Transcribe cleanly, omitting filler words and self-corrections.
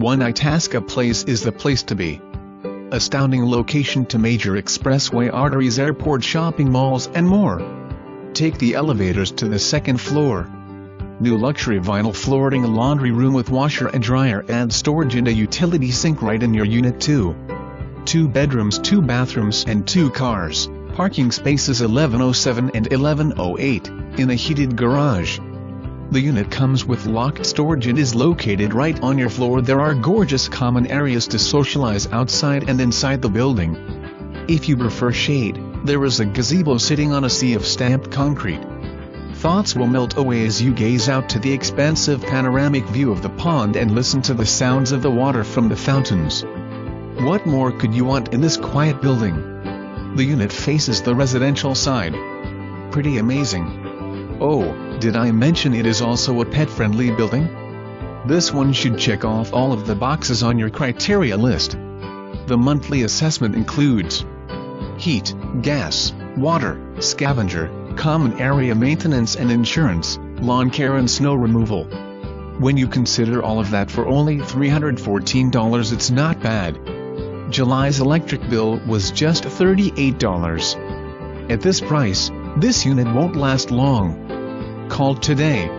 One Itasca Place is the place to be. Astounding location to major Expressway, Arteries-Airport-Shopping-Malls and more. Take the elevators to the second floor. New luxury vinyl flooring, a laundry room with washer and dryer and storage, and a utility sink right in your unit too. 2 bedrooms, 2 bathrooms and 2 cars, parking spaces 1107 and 1108, in a heated garage. The unit comes with locked storage and is located right on your floor. There are gorgeous common areas to socialize outside and inside the building. If you prefer shade, there is a gazebo sitting on a sea of stamped concrete. Thoughts will melt away as you gaze out to the expansive panoramic view of the pond and listen to the sounds of the water from the fountains. What more could you want in this quiet building? The unit faces the residential side. Pretty amazing. Oh, did I mention it is also a pet-friendly building? This one should check off all of the boxes on your criteria list. The monthly assessment includes heat, gas, water, scavenger, common area maintenance and insurance, lawn care and snow removal. When you consider all of that for only $314, it's not bad. July's electric bill was just $38. At this price, this unit won't last long. Call today.